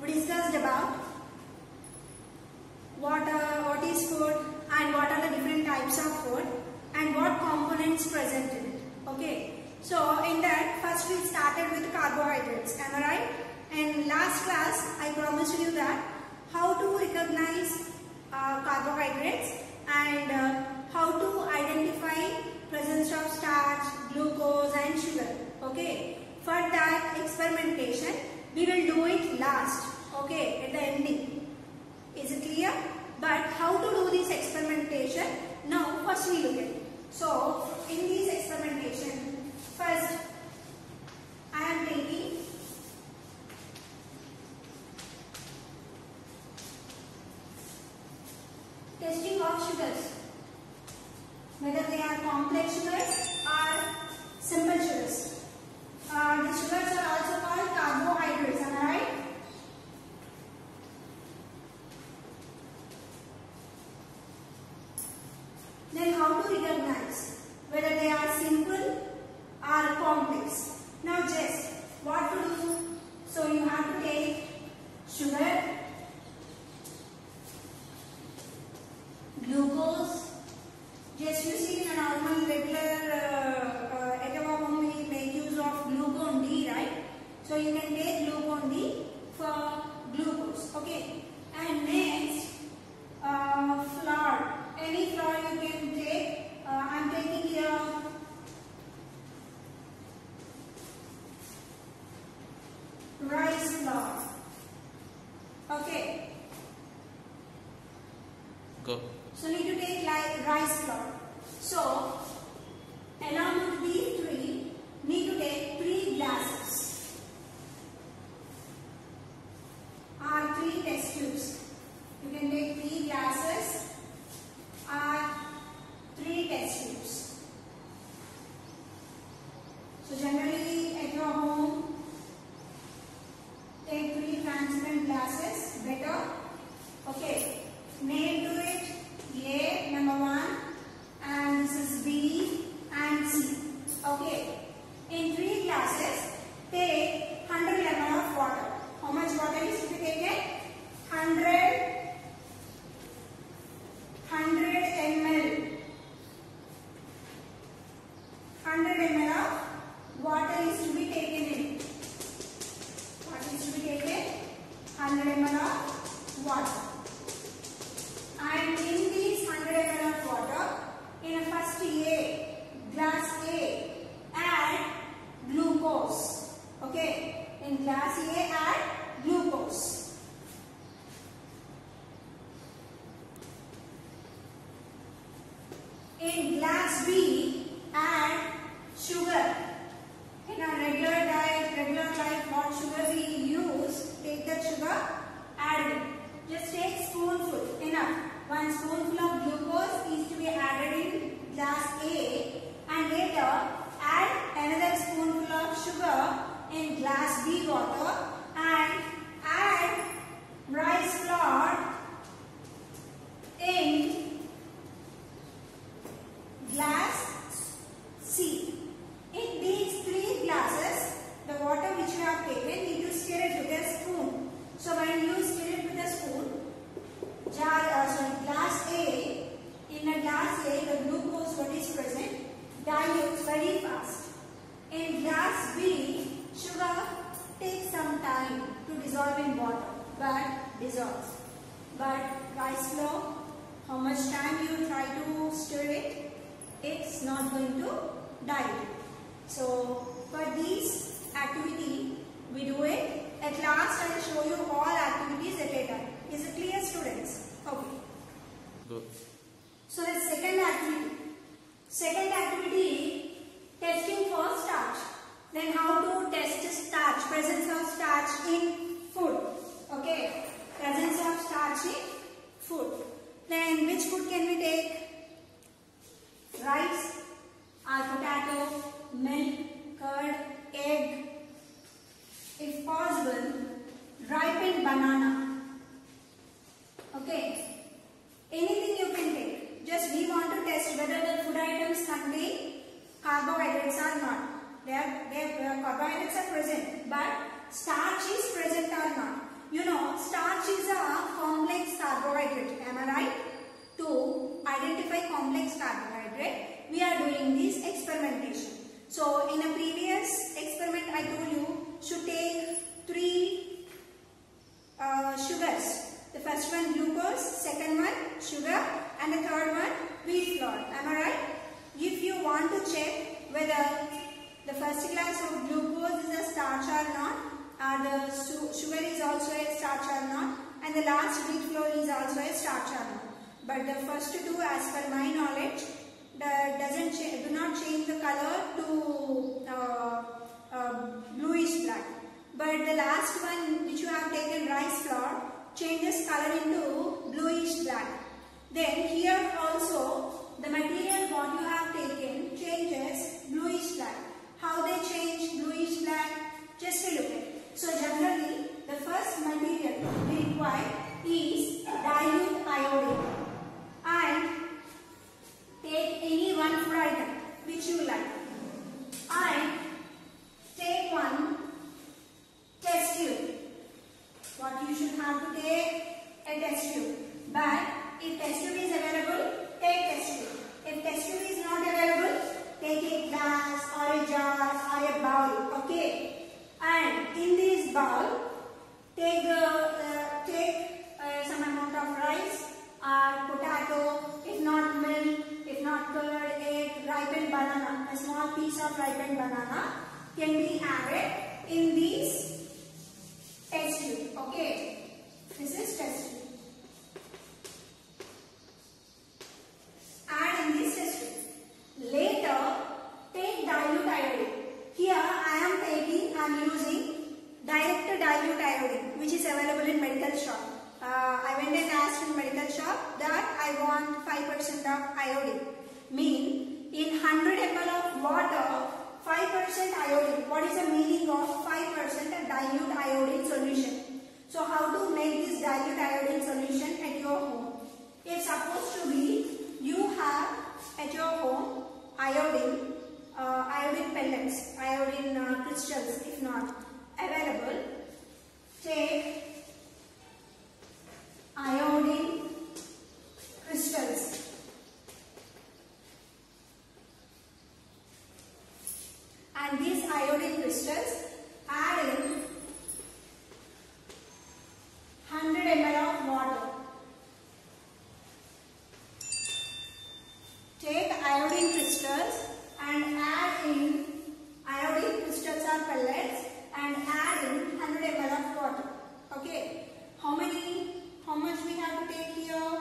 we discussed about what is food and what are the different types of food and what components present in it. Okay. So in that, first we started with carbohydrates. Am I right? And last class I promised you that how to recognize carbohydrates and how to identify presence of starch, glucose and sugar. Okay. For that experimentation, we will do it last. Okay, at the ending. Is it clear? But how to do this experimentation? Now first we look at it. So in this experimentation, first I am taking testing of sugars, whether they are complex sugars or simple sugars. The sugars are also called carbohydrates, am I right? Then how to recognize whether they are simple or complex. Now just what to do? So you have to take sugar, glucose. Just you see in a normal regular at our home we make use of glucose D, right? So you can take glucose D for glucose. Okay. And next flour. Any flour you can take. I am taking here rice flour. Okay. Go. So need to take like rice flour. So along with these three, need to take 3 glasses or 3 test tubes. You can take 3 glasses or 3 test tubes. So generally at your home, take 3 transparent glasses, better. Okay. Name to it A, number 1, and this is B and C. Okay. In 3 glasses, take 100 ml of water. How much water is to be taken? 100 ml. 100 ml of water is to be taken in. What is to be taken? 100 ml of water. And in these 100 ml of water, in a first glass A, add glucose. Okay, in glass A, add glucose. In glass B, add sugar. In our regular diet, regular life, what sugar we use, take that sugar, add it. Just take spoonful, enough. 1 spoonful of glucose is to be added in glass A, and later add another spoonful of sugar in glass B water and add rice flour in glass C. In these 3 glasses, the water which you have taken, you need to stir it with a spoon. So when you stir it with a spoon, glass A, in a glass A, the glucose what is present dilutes very fast. In glass B, sugar takes some time to dissolve in water, but dissolves. But rice flour, how much time you try to stir it, it's not going to dilute. So for this activity, we do it. At last, I will show you all activities at a time. Is it clear, students? Okay. Good. So the second activity. Second activity, testing for starch. Then how to test starch, presence of starch in food. Okay. Presence of starch in food. Then which food can we take? Rice or potato, milk, curd, egg. If possible, ripened banana. Okay. Anything you can take. Just we want to test whether the food items contain carbohydrates or not. Their carbohydrates are present, but starch is present or not. You know, starch is a complex carbohydrate. Am I right? To identify complex carbohydrate, we are doing this experimentation. So, in a previous experiment, I told you should take 3 sugars. The first one glucose, second one sugar, and the third one wheat flour. Am I right? If you want to check whether the first glass of glucose is a starch or not, or the sugar is also a starch or not, and the last wheat flour is also a starch or not. But the first two, as per my knowledge, do not change the color to bluish black. But the last one, which you have taken, rice flour, changes color into bluish black. Then here also the material what you have taken changes bluish black. How they change bluish black? Just a look at it. So generally the first material we require is dilute iodine, and take any one food item which you like, and take one test tube. What you should have to take? A test tube. But if test tube is available, take test tube. If test tube is not available, take a glass or a jar or a bowl. Okay. And in this bowl, take some amount of rice or potato. If not milk, if not curd, egg, ripened banana. A small piece of ripened banana can be added in this test tube. Okay, this is test tube. Add in this test tube. Later, take dilute iodine. Here I am using direct dilute iodine, which is available in medical shop. I went and asked in medical shop that I want 5% of iodine. Mean in 100 ml of water, 5% iodine. What is the meaning of 5% dilute iodine solution? So how to make this dilute iodine solution at your home? If supposed to be you have at your home iodine pellets, iodine crystals, if not available, take iodine crystals. And these iodine crystals add in 100 ml of water. Take iodine crystals and add in iodine crystals or pellets and add in 100 ml of water. Okay. How much we have to take here?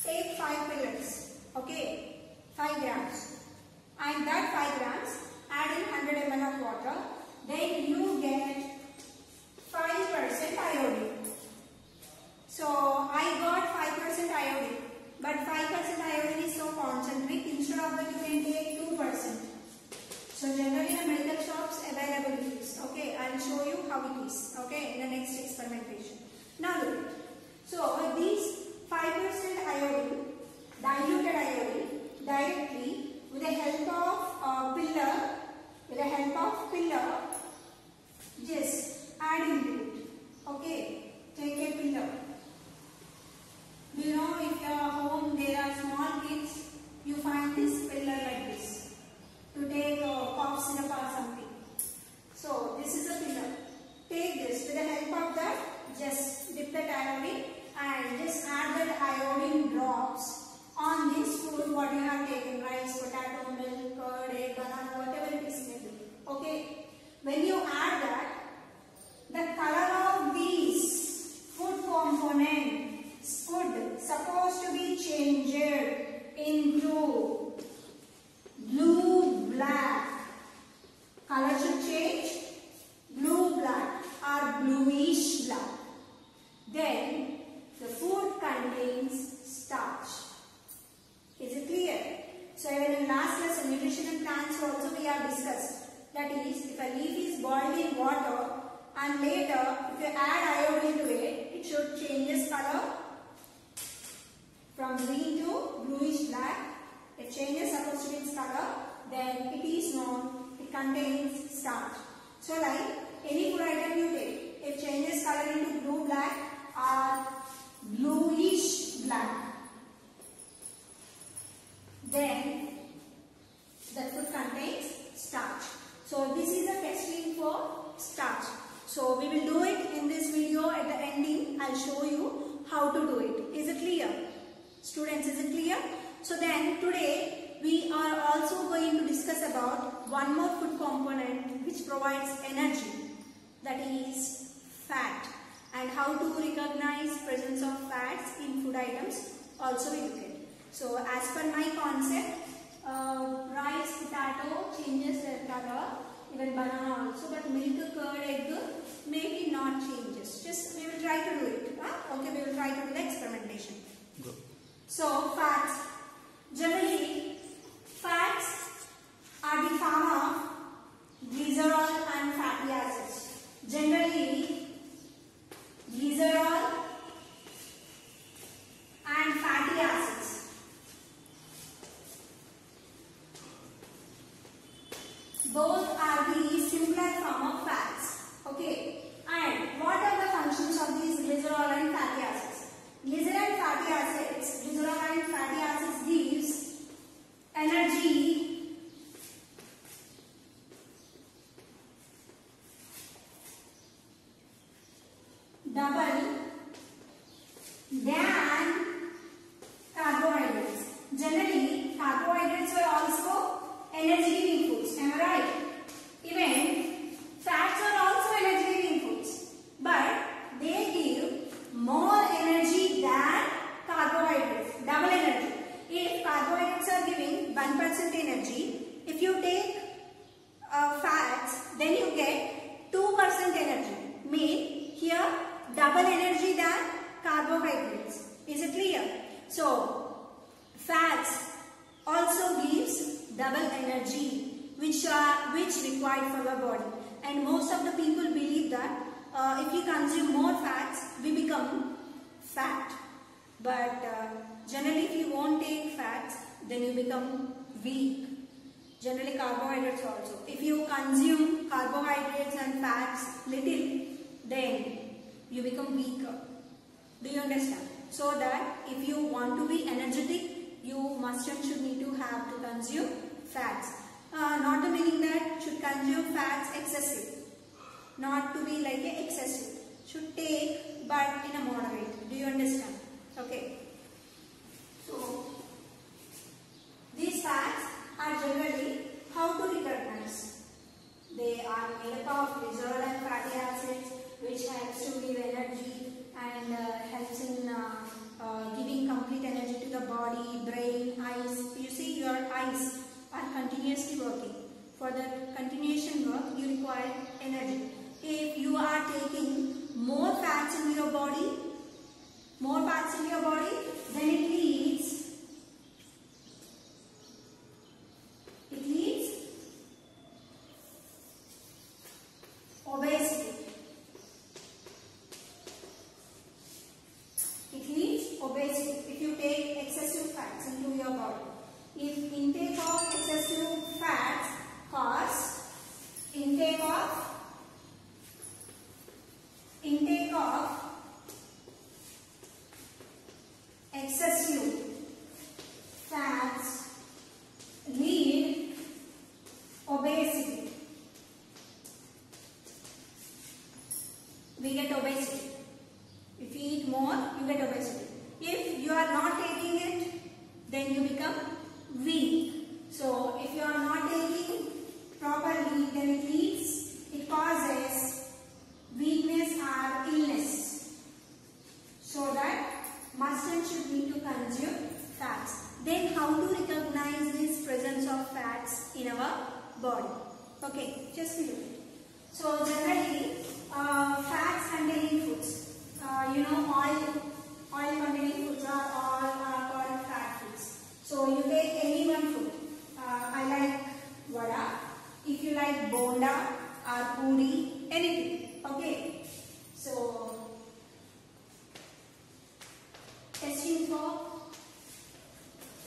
Take 5 pellets. Okay. 5 grams. And that 5 grams add in 100 ml of water. Then you get 5% iodine. So I got 5% iodine. But 5% iodine is so concentric, instead of that you can take 2%. So generally in medical shops available it is. Okay, I will show you how it is. Okay, in the next experimentation. Now look. So these 5% iodine, diluted iodine, directly with the help of pillar, just add into it. Okay, take a pillar. You know, if your home there are small kids, you find this pillar like this to take cough syrup or something. So this is a pillar. Take this. With the help of that, just dip that iodine and just add that iodine drops on this food what you have taken, rice, potato, milk, curd, egg, banana, whatever it is maybe. Okay. When you add that, the color of these food components, food supposed to be changed into blue black. Color should change blue black or bluish black. Then the food contains starch. Is it clear? So even in last lesson, nutrition and plants also we have discussed. That is, if a leaf is boiled in water and later if you add iodine to it, it should change its color from green to bluish black. If changes supposed to be its color, then it is known, it it contains starch. So like any food item you take, it changes color into blue black or bluish black, then that food contains starch. So this is a testing for starch. So we will do it in this video. At the ending, I'll show you how to do it. Is it clear? Students, is it clear? So then today we are also going to discuss about one more food component which provides energy, that is fat, and how to recognize presence of fats in food items also we look at. So as per my concept, rice, potato changes their color, even banana also, but milk, curd, egg maybe not changes. Just we will try to do it. Okay, we will try to do the experimentation. Go. So fats, generally fats are the form of glycerol and fatty acids. Generally glycerol and fatty acids. Both are the simpler form of fats. Okay. And what are the functions of these glycerol and fatty acids? Glycerol and fatty acids gives energy double than carbohydrates. Generally, carbohydrates are also energy giving foods. Am I right? Even fats are also energy giving foods, but they give more energy than carbohydrates. Double energy. If carbohydrates are giving 1% energy, if you take fats, then you get 2% energy. Mean here double energy than carbohydrates. Is it clear? So fats also gives double energy which required for our body, and most of the people believe that if we consume more fats we become fat, but generally if you won't take fats then you become weak. Generally carbohydrates also, if you consume carbohydrates and fats little, then you become weaker. Do you understand? So that if you want to be energetic, you must and should need to have to consume fats. Not the meaning that should consume fats excessive. Not to be like a excessive. Should take but in a moderate. Do you understand? Okay. So these fats are generally how to recognize. They are made up of glycerol and fatty acids, which helps to give energy and helps in giving complete energy to the body, brain, eyes. You see, your eyes are continuously working. For the continuation work, you require energy. If you are taking more fats in your body, then it leads obesity. It leads obesity if you take excessive fats into your body. If intake of excessive fats cause intake of excessive fats lead obesity. We get obesity. If you eat more, you get obesity. If you are not taking it, then you become weak. So if you are not taking properly, then it causes weakness or illness. So that must and should need to consume fats. Then how to recognize this presence of fats in our body? Okay, just look. So generally, fats containing foods. Oil containing foods are all called fat foods. So you take any one food. I like vada. If you like bonda or puri, anything. Okay. So testing for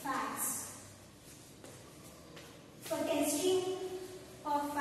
fats. For testing of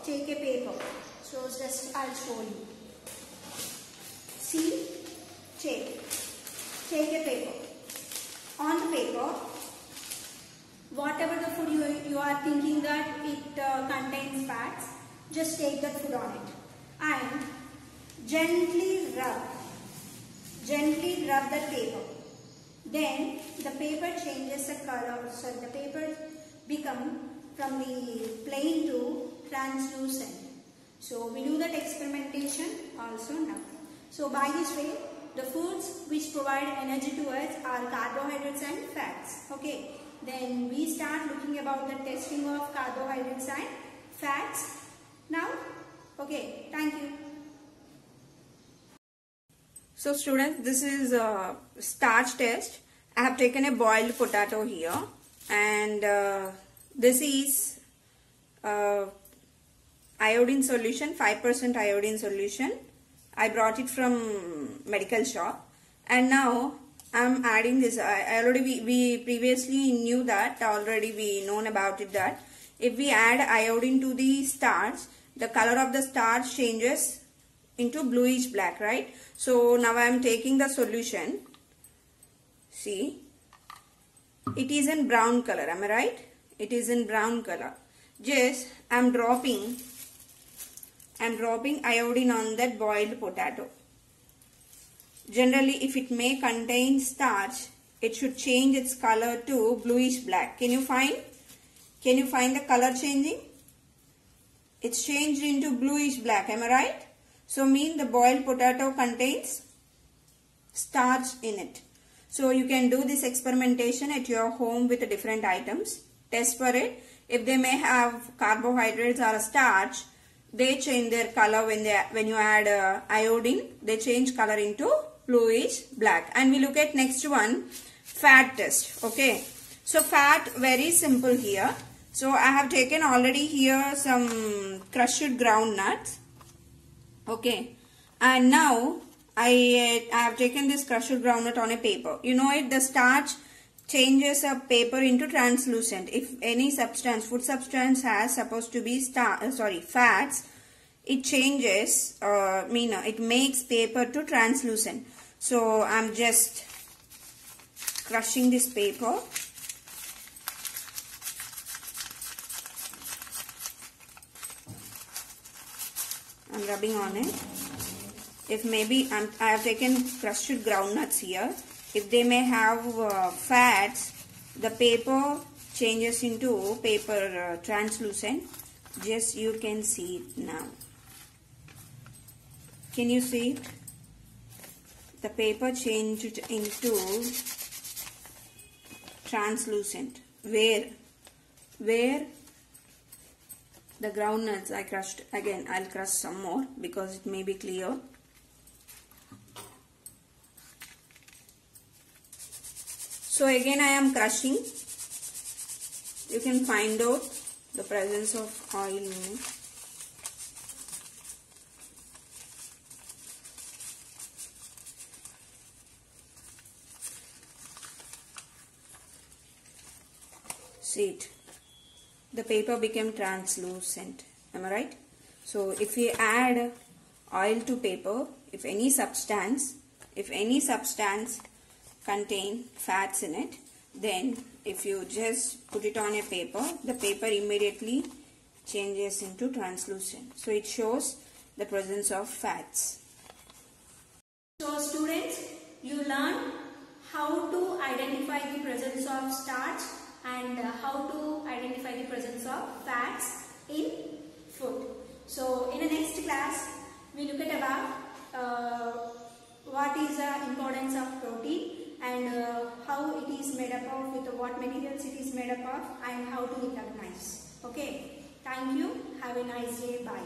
take a paper. So just I'll show you. See, take a paper. On the paper, whatever the food you are thinking that it contains fats, just take that food on it and gently rub the paper. Then the paper changes the color, so the paper become from the plain to translucent. So we do that experimentation also now. So by this way, the foods which provide energy to us are carbohydrates and fats. Okay. Then we start looking about the testing of carbohydrates and fats now. Okay. Thank you. So students, this is a starch test. I have taken a boiled potato here, and this is iodine solution, 5% iodine solution. I brought it from medical shop, and now I am adding this. We previously knew that, already we known about it, that if we add iodine to the starch, the color of the starch changes into bluish black, right? So now I am taking the solution. See, it is in brown color, am I right? It is in brown color. Just I am dropping iodine on that boiled potato. Generally, if it may contain starch, it should change its color to bluish black. Can you find the color changing? It's changed into bluish black, am I right? So mean the boiled potato contains starch in it. So you can do this experimentation at your home with the different items. Test for it. If they may have carbohydrates or a starch, they change their color when you add iodine. They change color into bluish black. And we look at next one, fat test. Okay. So fat, very simple here. So I have taken already here some crushed groundnuts. Okay. And now I have taken this crushed groundnut on a paper. You know it, the starch changes a paper into translucent. If any substance, food substance has supposed to be fats, it changes, it makes paper to translucent. So I'm just crushing this paper. I'm rubbing on it. If maybe I have taken crushed groundnuts here. If they may have fats, the paper changes into paper translucent. Just you can see it now. Can you see it? The paper changed into translucent. Where the groundnuts I crushed. Again, I'll crush some more because it may be clear. So again I am crushing. You can find out the presence of oil in it. See it. The paper became translucent. Am I right? So if we add oil to paper, if any substance contain fats in it, then if you just put it on a paper, the paper immediately changes into translucent. So it shows the presence of fats. So students, you learn how to identify the presence of starch and how to identify the presence of fats in food. So in the next class, we look at about what is the importance of protein and how it is made up of, with what materials it is made up of, and how to recognize. Okay. Thank you. Have a nice day. Bye.